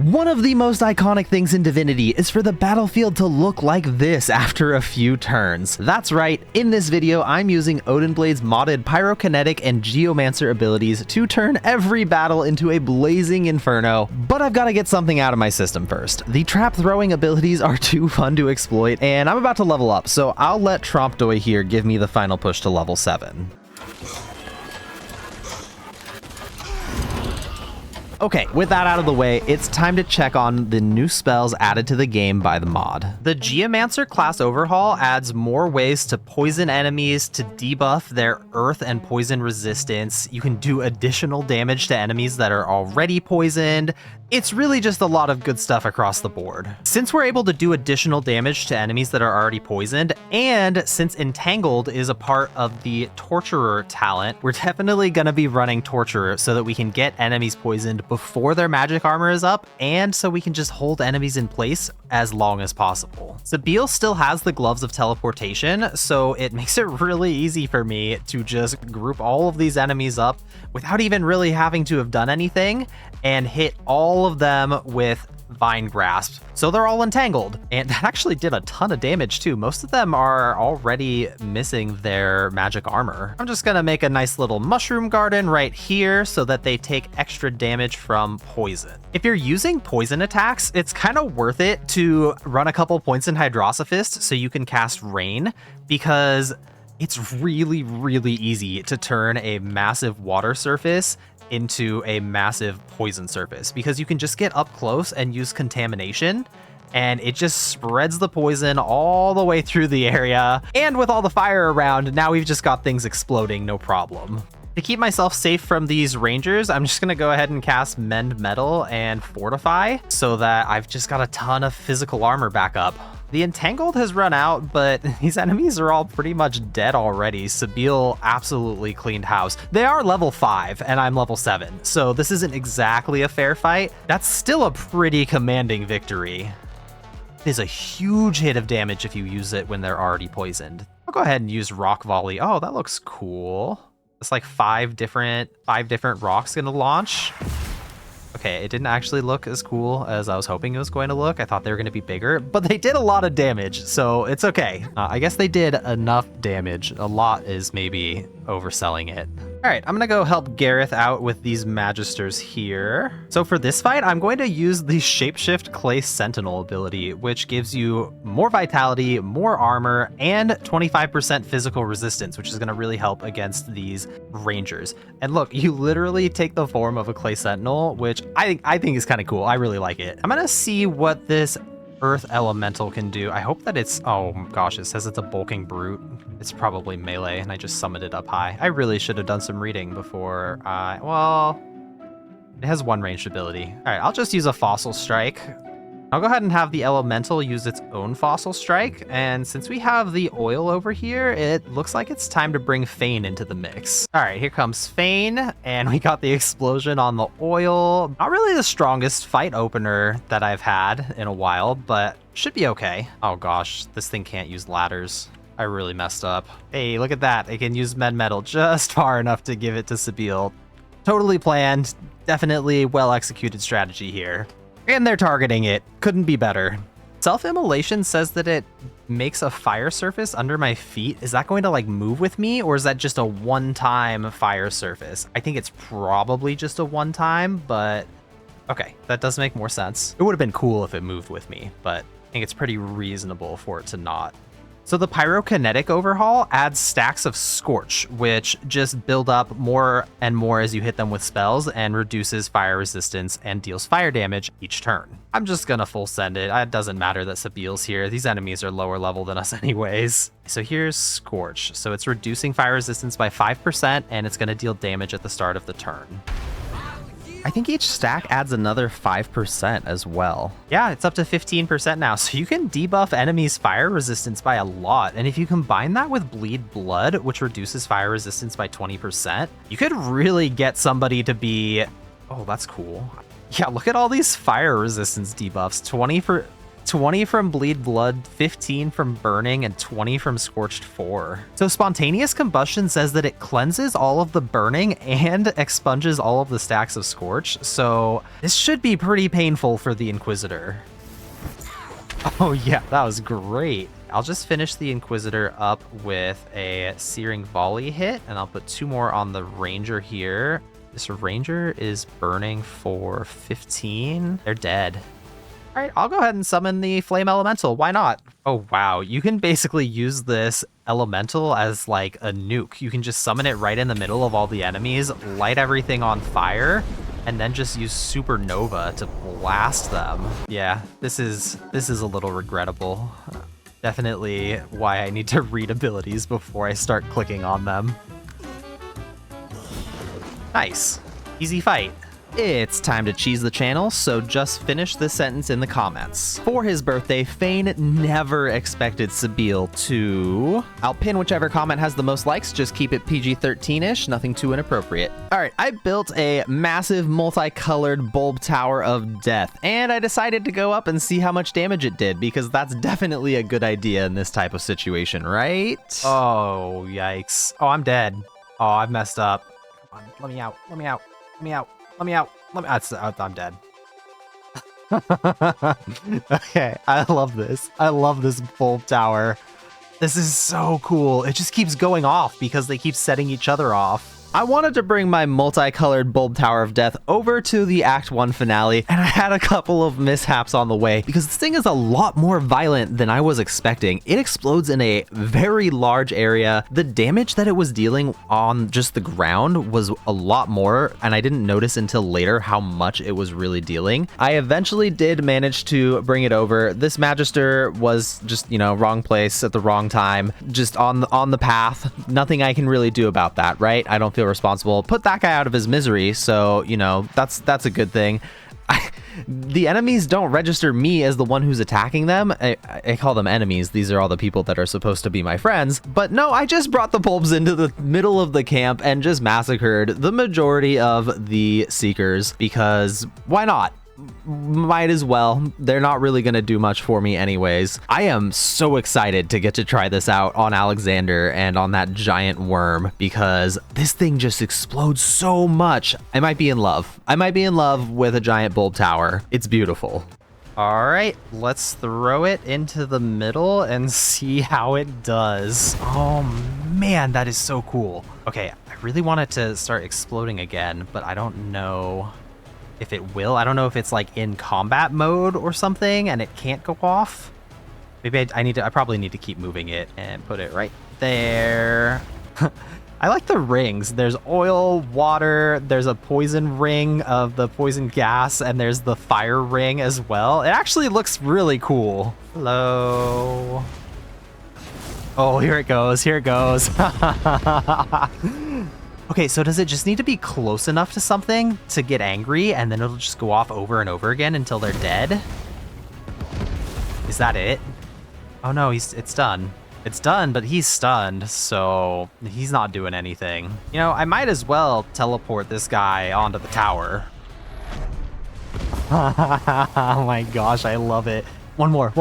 One of the most iconic things in Divinity is for the battlefield to look like this after a few turns. That's right, in this video I'm using Odinblade's modded Pyrokinetic and Geomancer abilities to turn every battle into a blazing inferno, but I've got to get something out of my system first. The trap throwing abilities are too fun to exploit, and I'm about to level up, so I'll let Trompdoy here give me the final push to level 7. Okay, with that out of the way, it's time to check on the new spells added to the game by the mod. The Geomancer class overhaul adds more ways to poison enemies, to debuff their earth and poison resistance. You can do additional damage to enemies that are already poisoned. It's really just a lot of good stuff across the board. Since we're able to do additional damage to enemies that are already poisoned, and since Entangled is a part of the Torturer talent, we're definitely gonna be running Torturer so that we can get enemies poisoned before their magic armor is up, and so we can just hold enemies in place as long as possible. Sabil still has the Gloves of Teleportation, so it makes it really easy for me to just group all of these enemies up without even really having to have done anything, and hit all of them with Vine Grasp. So they're all entangled, and that actually did a ton of damage too. Most of them are already missing their magic armor. I'm just gonna make a nice little mushroom garden right here so that they take extra damage from poison. If you're using poison attacks, it's kind of worth it to run a couple points in Hydrosophist so you can cast Rain, because it's really, really easy to turn a massive water surface into a massive poison surface, because you can just get up close and use contamination, and it just spreads the poison all the way through the area. And with all the fire around, now we've just got things exploding, no problem. To keep myself safe from these rangers, I'm just gonna go ahead and cast Mend Metal and Fortify so that I've just got a ton of physical armor back up. The Entangled has run out, but these enemies are all pretty much dead already. Sabil absolutely cleaned house. They are level 5 and I'm level 7, so this isn't exactly a fair fight. That's still a pretty commanding victory. It is a huge hit of damage if you use it when they're already poisoned. I'll go ahead and use Rock Volley. Oh, that looks cool. It's like five different rocks gonna launch. Okay, it didn't actually look as cool as I was hoping it was going to look. I thought they were going to be bigger, but they did a lot of damage, so it's okay. I guess they did enough damage. A lot is maybe overselling it. All right, I'm going to go help Gareth out with these Magisters here. So for this fight, I'm going to use the Shapeshift Clay Sentinel ability, which gives you more vitality, more armor, and 25% physical resistance, which is going to really help against these rangers. And look, you literally take the form of a Clay Sentinel, which I think is kind of cool. I really like it. I'm going to see what this Earth Elemental can do. I hope that it's, oh gosh, it says it's a Bulking Brute. It's probably melee, and I just summoned it up high. I really should have done some reading before well, it has one ranged ability. All right, I'll just use a Fossil Strike. I'll go ahead and have the Elemental use its own Fossil Strike, and since we have the oil over here, it looks like it's time to bring Fane into the mix. All right, here comes Fane, and we got the explosion on the oil. Not really the strongest fight opener that I've had in a while, but should be okay. Oh gosh, this thing can't use ladders. I really messed up. Hey, look at that. It can use Med Metal just far enough to give it to Sabil. Totally planned, definitely well-executed strategy here. And they're targeting it. Couldn't be better. Self-Immolation says that it makes a fire surface under my feet. Is that going to like move with me, or is that just a one-time fire surface? I think it's probably just a one-time, but okay, that does make more sense. It would have been cool if it moved with me, but I think it's pretty reasonable for it to not. So the Pyrokinetic Overhaul adds stacks of Scorch, which just build up more and more as you hit them with spells, and reduces fire resistance and deals fire damage each turn. I'm just gonna full send it. It doesn't matter that Sabil's here. These enemies are lower level than us anyways. So here's Scorch. So it's reducing fire resistance by 5%, and it's gonna deal damage at the start of the turn. I think each stack adds another 5% as well. Yeah, it's up to 15% now, so you can debuff enemies' fire resistance by a lot, and if you combine that with Bleed Blood, which reduces fire resistance by 20%, you could really get somebody to be... Oh, that's cool. Yeah, look at all these fire resistance debuffs. 20 from Bleed Blood, 15 from Burning, and 20 from Scorched 4. So Spontaneous Combustion says that it cleanses all of the burning and expunges all of the stacks of Scorch, so this should be pretty painful for the Inquisitor. Oh yeah, that was great. I'll just finish the Inquisitor up with a Searing Volley hit, and I'll put 2 more on the Ranger here. This Ranger is burning for 15. They're dead. All right, I'll go ahead and summon the Flame Elemental. Why not? Oh, wow. You can basically use this Elemental as like a nuke. You can just summon it right in the middle of all the enemies, light everything on fire, and then just use Supernova to blast them. Yeah, this is a little regrettable. Definitely why I need to read abilities before I start clicking on them. Nice. Easy fight. It's time to cheese the channel, so just finish this sentence in the comments. For his birthday, Fane never expected Sabile to... I'll pin whichever comment has the most likes, just keep it PG-13-ish, nothing too inappropriate. Alright, I built a massive multicolored bulb tower of death, and I decided to go up and see how much damage it did, because that's definitely a good idea in this type of situation, right? Oh, yikes. Oh, I'm dead. Oh, I've messed up. Come on, let me out, let me out, let me out. Let me out. I'm dead. Okay, I love this. I love this bulb tower. This is so cool. It just keeps going off because they keep setting each other off. I wanted to bring my multicolored bulb tower of death over to the Act 1 finale, and I had a couple of mishaps on the way because this thing is a lot more violent than I was expecting. It explodes in a very large area. The damage that it was dealing on just the ground was a lot more, and I didn't notice until later how much it was really dealing. I eventually did manage to bring it over. This Magister was just, you know, wrong place at the wrong time, just on the path. Nothing I can really do about that, right? I don't feel responsible. Put that guy out of his misery, so you know that's a good thing. The enemies don't register me as the one who's attacking them. I call them enemies. These are all the people that are supposed to be my friends. But no, I just brought the bulbs into the middle of the camp and just massacred the majority of the Seekers because why not? Might as well. They're not really going to do much for me anyways. I am so excited to get to try this out on Alexander and on that giant worm because this thing just explodes so much. I might be in love. I might be in love with a giant bulb tower. It's beautiful. All right, let's throw it into the middle and see how it does. Oh man, that is so cool. Okay, I really want it to start exploding again, but I don't know if it will. I don't know if it's like in combat mode or something and it can't go off. Maybe I probably need to keep moving it and put it right there. I like the rings. There's oil, water, there's a poison ring of the poison gas, and there's the fire ring as well. It actually looks really cool. Hello. Oh, here it goes. Here it goes. Okay, so does it just need to be close enough to something to get angry and then it'll just go off over and over again until they're dead? Is that it? Oh no, it's done. It's done, but he's stunned, so he's not doing anything. You know, I might as well teleport this guy onto the tower. Oh my gosh, I love it. One more.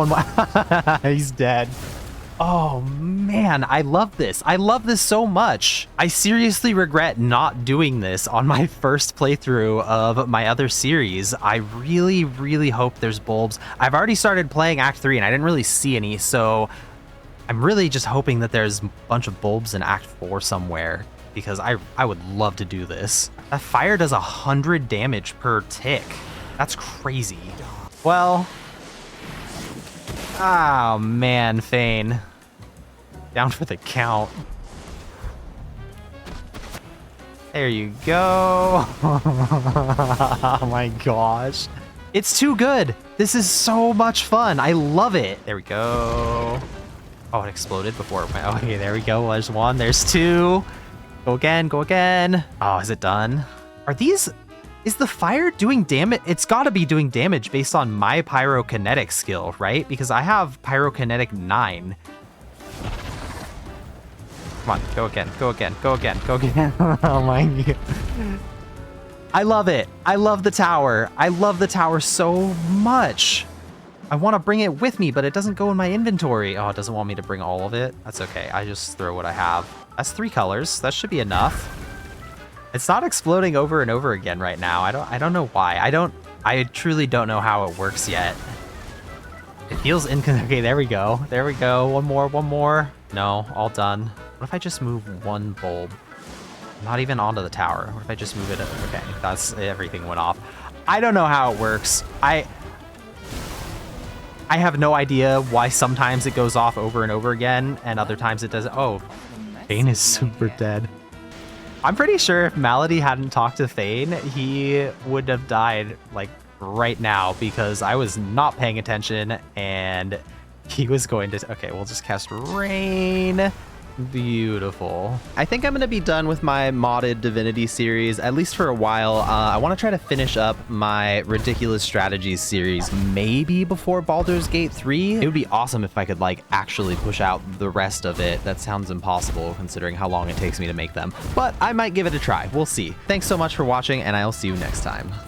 He's dead. Oh man, I love this. I love this so much. I seriously regret not doing this on my first playthrough of my other series. I really, really hope there's bulbs. I've already started playing Act 3 and I didn't really see any, so I'm really just hoping that there's a bunch of bulbs in Act 4 somewhere because I would love to do this. That fire does 100 damage per tick. That's crazy. Well, oh man, Fane. Down for the count. There you go. Oh my gosh. It's too good. This is so much fun. I love it. There we go. Oh, it exploded before it went. Okay, there we go. There's one. There's two. Go again. Go again. Oh, is it done? Are these... Is the fire doing damage? It's got to be doing damage based on my pyrokinetic skill, right? Because I have pyrokinetic 9. Come on, go again, go again, go again, go again. Oh my God. I love it. I love the tower. I love the tower so much. I want to bring it with me, but it doesn't go in my inventory. Oh, it doesn't want me to bring all of it. That's okay. I just throw what I have. That's 3 colors. That should be enough. It's not exploding over and over again right now. I don't know why. I truly don't know how it works yet. It feels okay, there we go. There we go. One more. No, all done. What if I just move 1 bulb? Not even onto the tower. What if I just move it? Okay, that's everything went off. I don't know how it works. I have no idea why sometimes it goes off over and over again and other times it doesn't. Oh, Thane is super dead. I'm pretty sure if Malady hadn't talked to Thane, he would have died like right now because I was not paying attention and he was going to. Okay, we'll just cast Rain. Beautiful. I think I'm going to be done with my modded Divinity series, at least for a while. I want to try to finish up my Ridiculous Strategies series, maybe before Baldur's Gate 3. It would be awesome if I could like actually push out the rest of it. That sounds impossible considering how long it takes me to make them, but I might give it a try. We'll see. Thanks so much for watching and I'll see you next time.